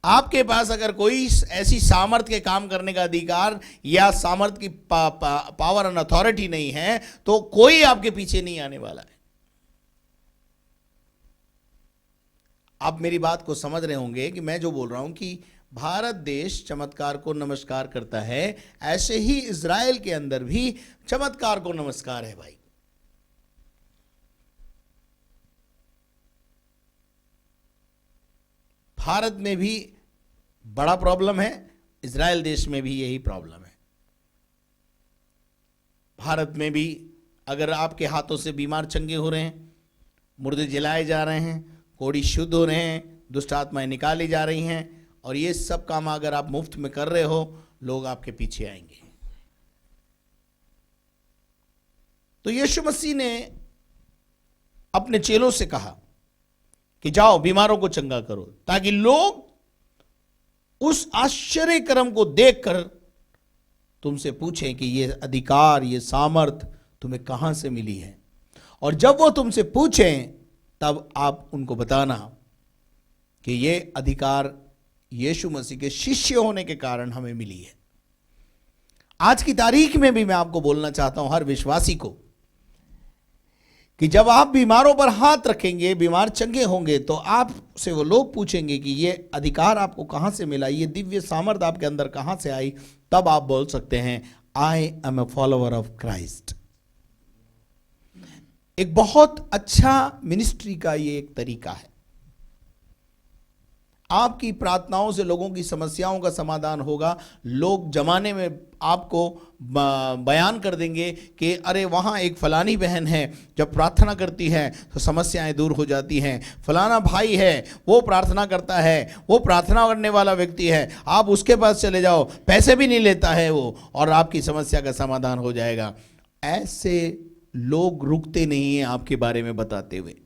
आपके पास अगर कोई ऐसी सामर्थ के काम करने का अधिकार या सामर्थ की पावर एंड अथॉरिटी नहीं है, तो कोई आपके पीछे नहीं आने वाला है। आप मेरी बात को समझ रहे होंगे कि मैं जो बोल रहा हूं कि भारत देश चमत्कार को नमस्कार करता है, ऐसे ही इज़राइल के अंदर भी चमत्कार को नमस्कार है भाई। भारत में भी बड़ा प्रॉब्लम है, इज़राइल देश में भी यही प्रॉब्लम है। भारत में भी अगर आपके हाथों से बीमार चंगे हो रहे हैं, मुर्दे जलाए जा रहे हैं, कोढ़ी शुद्ध हो रहे हैं, दुष्ट आत्माएं निकाली जा रही हैं, और ये सब काम अगर आप मुफ्त में कर रहे हो, लोग आपके पीछे आएंगे। तो यीशु मसीह ने अपने चेलों से कहा कि जाओ बीमारों को चंगा करो, ताकि लोग उस आश्चर्य कर्म को देखकर तुमसे पूछें कि ये अधिकार, ये सामर्थ तुम्हें कहां से मिली है। और जब वो तुमसे पूछें, तब आप उनको बताना कि ये अधिकार यीशु मसीह के शिष्य होने के कारण हमें मिली है। आज की तारीख में भी मैं आपको बोलना चाहता हूं, हर विश्वासी को, कि जब आप बीमारों पर हाथ रखेंगे, बीमार चंगे होंगे, तो आपसे वो लोग पूछेंगे कि ये अधिकार आपको कहां से मिला, ये दिव्य सामर्थ आपके अंदर कहां से आई। तब आप बोल सकते हैं, I am a follower of Christ. एक बहुत अच्छा मिनिस्ट्री का ये एक तरीका है। आपकी प्रार्थनाओं से लोगों की समस्याओं का समाधान होगा। लोग जमाने में आपको बयान कर देंगे कि अरे वहाँ एक फलानी बहन है, जब प्रार्थना करती है तो समस्याएं दूर हो जाती हैं। फलाना भाई है, वो प्रार्थना करता है, वो प्रार्थना करने वाला व्यक्ति है, आप उसके पास चले जाओ, पैसे भी नहीं लेता है वो, और आपकी समस्या का समाधान हो जाएगा। ऐसे लोग रुकते नहीं हैं आपके बारे में बताते हुए।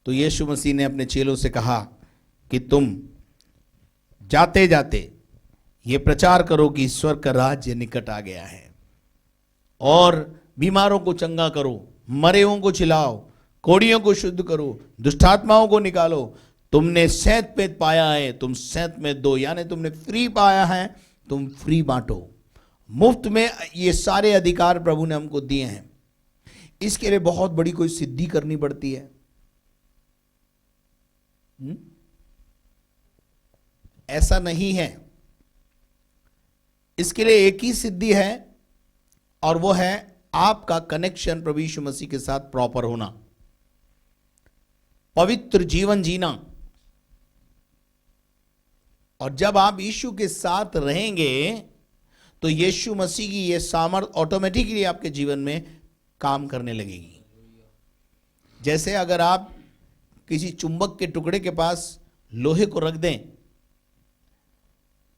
तो यीशु मसीह ने अपने चेलों से कहा कि तुम जाते जाते ये प्रचार करो कि ईश्वर का राज्य निकट आ गया है, और बीमारों को चंगा करो, मरेओं को चिल्लाओ, कोढ़ियों को शुद्ध करो, दुष्टात्माओं को निकालो। तुमने सैत पेत पाया है, तुम सैत में दो, यानी तुमने फ्री पाया है, तुम फ्री बांटो। मुफ्त में ये सारे अधिकार प्रभु ने हमको दिए हैं। इसके लिए बहुत बड़ी कोई सिद्धि करनी पड़ती है? ऐसा नहीं है। इसके लिए एक ही सिद्धि है, और वो है आपका कनेक्शन प्रभु यीशु मसीह के साथ प्रॉपर होना, पवित्र जीवन जीना। और जब आप यीशु के साथ रहेंगे, तो यीशु मसीह की यह सामर्थ ऑटोमेटिकली आपके जीवन में काम करने लगेगी। जैसे अगर आप किसी चुंबक के टुकड़े के पास लोहे को रख दें,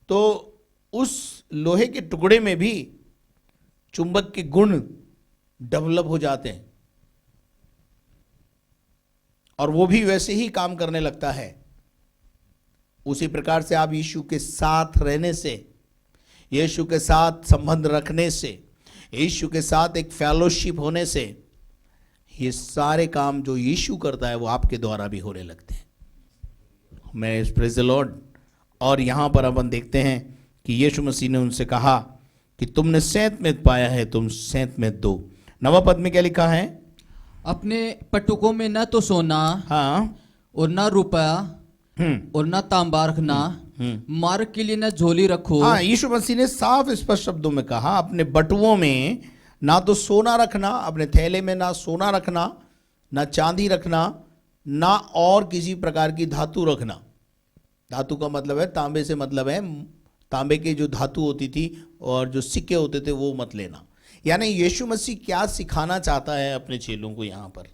तो उस लोहे के टुकड़े में भी चुंबक के गुण डेवलप हो जाते हैं, और वो भी वैसे ही काम करने लगता है। उसी प्रकार से आप यीशु के साथ रहने से, यीशु के साथ संबंध रखने से, यीशु के साथ एक फेलोशिप होने से, ये सारे काम जो यीशु करता है वो आपके द्वारा भी होने लगते हैं। मैं प्रेज़ द लॉर्ड। और यहाँ पर अपन देखते हैं कि यीशु मसीह ने उनसे कहा कि तुमने सैत में पाया है, तुम सैत में दो। नवा पद में क्या लिखा है? अपने पटुकों में न तो सोना, हाँ, और न रुपया, और न तांबा रखना, मार्ग के लिए न झोली रखो। हाँ, यीशु मसीह ने साफ स्पष्ट शब्दों में कहा, अपने बटुओं में ना तो सोना रखना, अपने थैले में ना सोना रखना, ना चांदी रखना, ना और किसी प्रकार की धातु रखना। धातु का मतलब है तांबे से, मतलब है तांबे की जो धातु होती थी और जो सिक्के होते थे वो मत लेना। यानी यीशु मसीह क्या सिखाना चाहता है अपने चेलों को यहां पर?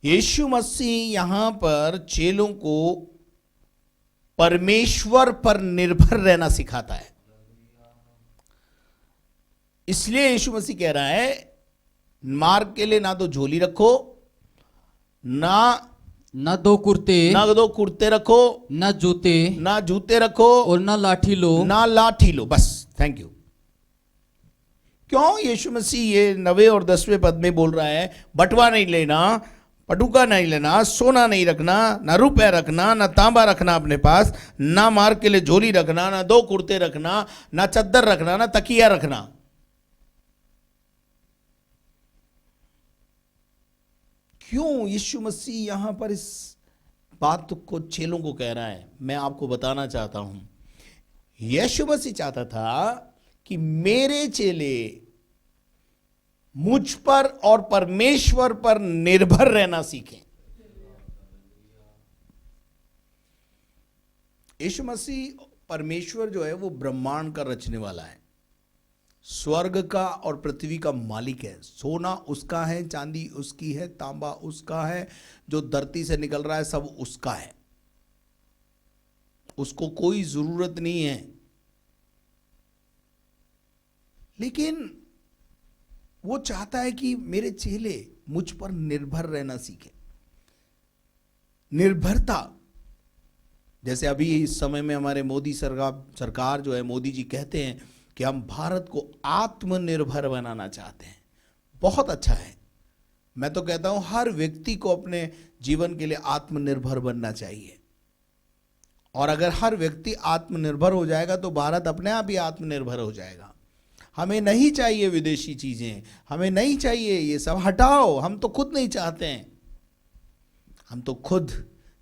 यीशु मसीह यहां पर चेलों को परमेश्वर पर निर्भर रहना सिखाता है। इसलिए यीशु मसीह कह रहा है मार्ग के लिए ना तो झोली रखो, ना दो कुर्ते रखो, ना जूते रखो और ना लाठी लो। बस, थैंक यू। क्यों यीशु मसीह ये 9वें और 10वें पद में बोल रहा है बटवा नहीं लेना, पटुका नहीं लेना, सोना नहीं रखना, ना रुपया रखना, ना तांबा रखना अपने पास, ना मार्ग के लिए झोली रखना, ना 2 कुर्ते रखना, ना चद्दर रखना, ना तकिया रखना। क्यों यीशु मसीह यहां पर इस बात को चेलों को कह रहा है? मैं आपको बताना चाहता हूं, यीशु मसीह चाहता था कि मेरे चेले मुझ पर और परमेश्वर पर निर्भर रहना सीखें। यीशु मसीह परमेश्वर जो है वो ब्रह्मांड का रचने वाला है, स्वर्ग का और पृथ्वी का मालिक है। सोना उसका है, चांदी उसकी है, तांबा उसका है, जो धरती से निकल रहा है सब उसका है, उसको कोई जरूरत नहीं है। लेकिन वो चाहता है कि मेरे चेले मुझ पर निर्भर रहना सीखें। निर्भरता, जैसे अभी इस समय में हमारे मोदी सरकार जो है, मोदी जी कहते हैं कि हम भारत को आत्मनिर्भर बनाना चाहते हैं। बहुत अच्छा है। मैं तो कहता हूं हर व्यक्ति को अपने जीवन के लिए आत्मनिर्भर बनना चाहिए, और अगर हर व्यक्ति आत्मनिर्भर हो जाएगा तो भारत अपने आप ही आत्मनिर्भर हो जाएगा। हमें नहीं चाहिए विदेशी चीजें, हमें नहीं चाहिए ये सब, हटाओ। हम तो खुद नहीं चाहते हैं, हम तो खुद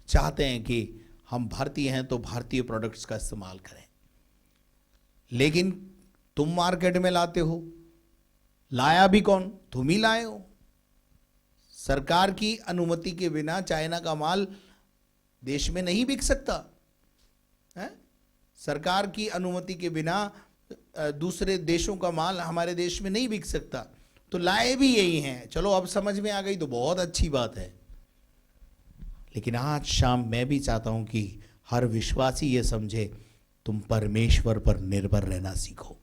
चाहते हैं कि हम भारतीय हैं तो भारतीय प्रोडक्ट्स का इस्तेमाल करें। लेकिन तुम मार्केट में लाते हो, लाया भी कौन? तुम ही लाए हो। सरकार की अनुमति के बिना चाइना का माल देश में नहीं बिक सकता है। सरकार की अनुमति के बिना दूसरे देशों का माल हमारे देश में नहीं बिक सकता, तो लाए भी यही हैं। चलो अब समझ में आ गई तो बहुत अच्छी बात है। लेकिन आज शाम मैं भी चाहता हूं कि हर विश्वासी ये समझे, तुम परमेश्वर पर निर्भर रहना सीखो।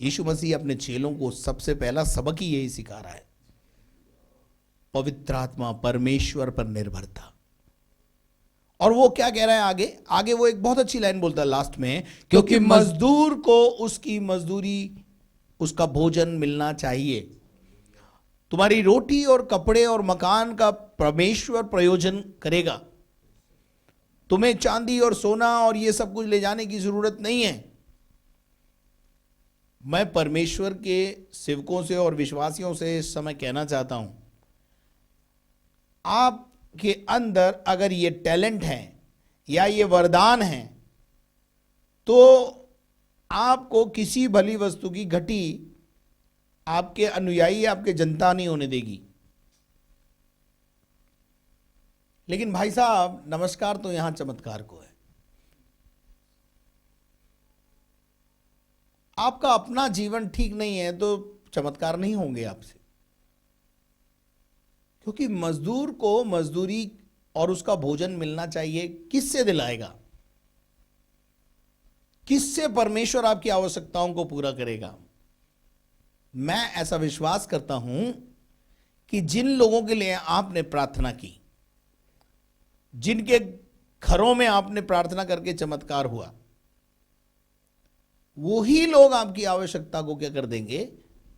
यीशु मसीह अपने चेलों को सबसे पहला सबक ही यही सिखा रहा है, पवित्र आत्मा, परमेश्वर पर निर्भरता। और वो क्या कह रहा है आगे? आगे वो एक बहुत अच्छी लाइन बोलता है लास्ट में, क्योंकि मजदूर को उसकी मजदूरी, उसका भोजन मिलना चाहिए। तुम्हारी रोटी और कपड़े और मकान का परमेश्वर प्रयोजन करेगा। तुम्हें चांदी और सोना और ये सब कुछ ले जाने की जरूरत नहीं है। मैं परमेश्वर के सेवकों से और विश्वासियों से इस समय कहना चाहता हूं, आपके अंदर अगर ये टैलेंट है या ये वरदान है तो आपको किसी भली वस्तु की घटी आपके अनुयायी, आपके जनता नहीं होने देगी। लेकिन भाई साहब, नमस्कार तो यहां चमत्कार को है। आपका अपना जीवन ठीक नहीं है तो चमत्कार नहीं होंगे आपसे, क्योंकि मजदूर को मजदूरी और उसका भोजन मिलना चाहिए। किससे दिलाएगा? किससे परमेश्वर आपकी आवश्यकताओं को पूरा करेगा? मैं ऐसा विश्वास करता हूं कि जिन लोगों के लिए आपने प्रार्थना की, जिनके घरों में आपने प्रार्थना करके चमत्कार हुआ, वही लोग आपकी आवश्यकता को क्या कर देंगे?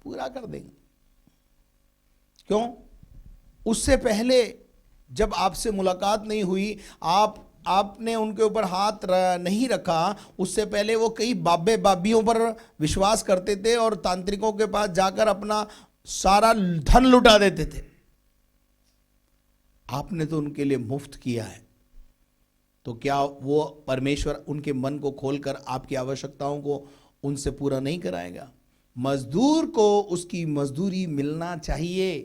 पूरा कर देंगे। क्यों? उससे पहले जब आपसे मुलाकात नहीं हुई, आपने उनके ऊपर हाथ नहीं रखा, उससे पहले वो कई बाबे बाबियों पर विश्वास करते थे और तांत्रिकों के पास जाकर अपना सारा धन लुटा देते थे। आपने तो उनके लिए मुफ्त किया है, तो क्या वो परमेश्वर उनके मन को खोलकर आपकी आवश्यकताओं को उनसे पूरा नहीं कराएगा? मजदूर को उसकी मजदूरी मिलना चाहिए।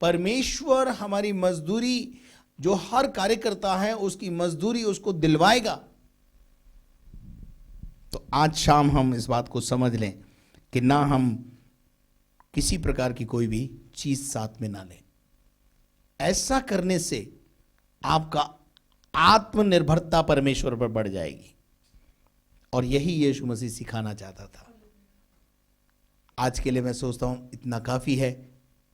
परमेश्वर हमारी मजदूरी, जो हर कार्यकर्ता है उसकी मजदूरी उसको दिलवाएगा। तो आज शाम हम इस बात को समझ लें कि ना हम किसी प्रकार की कोई भी चीज साथ में ना लें। ऐसा करने से आपका आत्मनिर्भरता परमेश्वर पर बढ़ जाएगी, और यही यीशु मसीह सिखाना चाहता था। आज के लिए मैं सोचता हूं इतना काफी है।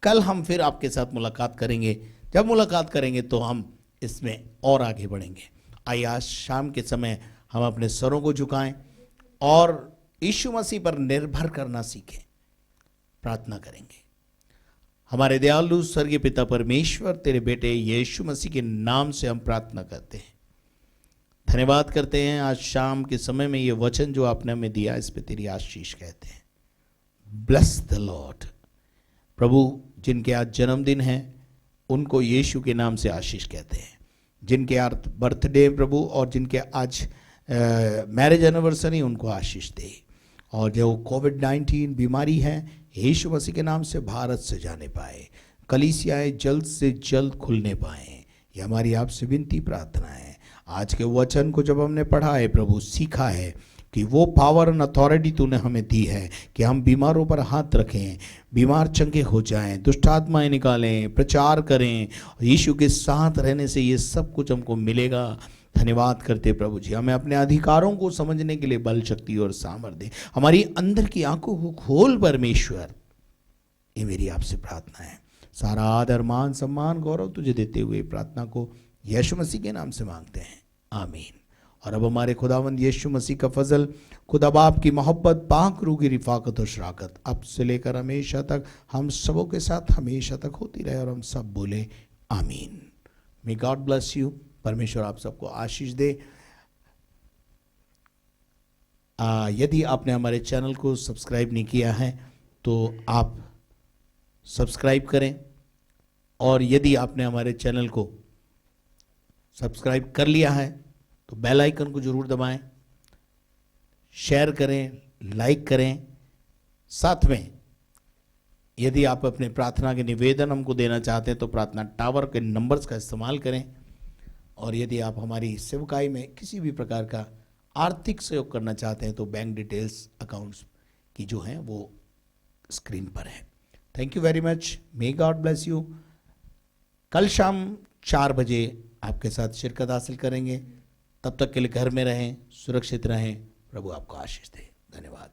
कल हम फिर आपके साथ मुलाकात करेंगे। जब मुलाकात करेंगे तो हम इसमें और आगे बढ़ेंगे। आइए आज शाम के समय हम अपने सरों को झुकाएं और यीशु मसीह पर निर्भर करना सीखें। प्रार्थना करेंगे। हमारे दयालु स्वर्गीय पिता परमेश्वर, तेरे बेटे यीशु मसीह के नाम से हम प्रार्थना करते हैं, धन्यवाद करते हैं। आज शाम के समय में ये वचन जो आपने हमें दिया, इस पे तेरी आशीष कहते हैं। Bless the Lord. प्रभु, जिनके आज जन्मदिन है उनको यीशु के नाम से आशीष कहते हैं। जिनके आज बर्थडे प्रभु, और जिनके आज मैरिज एनिवर्सरी, उनको आशीष दे। और जो कोविड-19 बीमारी है, यीशु मसीह के नाम से भारत से जाने पाए, कलीसियाएं जल्द से जल्द खुलने पाए, ये हमारी आपसे विनती प्रार्थना है। आज के वचन को जब हमने पढ़ा है प्रभु, सीखा है कि वो पावर एंड अथॉरिटी तूने हमें दी है कि हम बीमारों पर हाथ रखें, बीमार चंगे हो जाएं, दुष्ट आत्माएं निकालें, प्रचार करें। यीशु के साथ रहने से ये सब कुछ हमको मिलेगा। धन्यवाद करते प्रभु जी। हमें अपने अधिकारों को समझने के लिए बल, शक्ति और सामर्थ्य दे। हमारी अंदर की आंखों को खोल परमेश्वर, ये मेरी आपसे प्रार्थना है। सारा आदर, मान, सम्मान, गौरव तुझे देते हुए प्रार्थना को यीशु मसीह के नाम से मांगते हैं, आमीन। और अब हमारे खुदावंद यीशु मसीह का फजल, खुदा बाप की मोहब्बत, पाक रूह की रिफाकत और शराकत अब से लेकर हमेशा तक हम सबों के साथ हमेशा तक होती रहे। और हम सब बोले आमीन। May God bless you. परमेश्वर आप सबको आशीष दे। यदि आपने हमारे चैनल को सब्सक्राइब नहीं किया है तो आप सब्सक्राइब करें, और यदि आपने हमारे चैनल को सब्सक्राइब कर लिया है तो बेल आइकन को जरूर दबाएं, शेयर करें, लाइक करें। साथ में यदि आप अपने प्रार्थना के निवेदन हमको देना चाहते हैं तो प्रार्थना टावर के नंबर्स का इस्तेमाल करें। और यदि आप हमारी सेवकाई में किसी भी प्रकार का आर्थिक सहयोग करना चाहते हैं तो बैंक डिटेल्स, अकाउंट्स की जो हैं वो स्क्रीन पर है। Thank you very much. May God bless you. कल शाम 4 बजे आपके साथ शिरकत हासिल करेंगे। तब तक के लिए घर में रहें, सुरक्षित रहें। प्रभु आपको आशीष दे। धन्यवाद।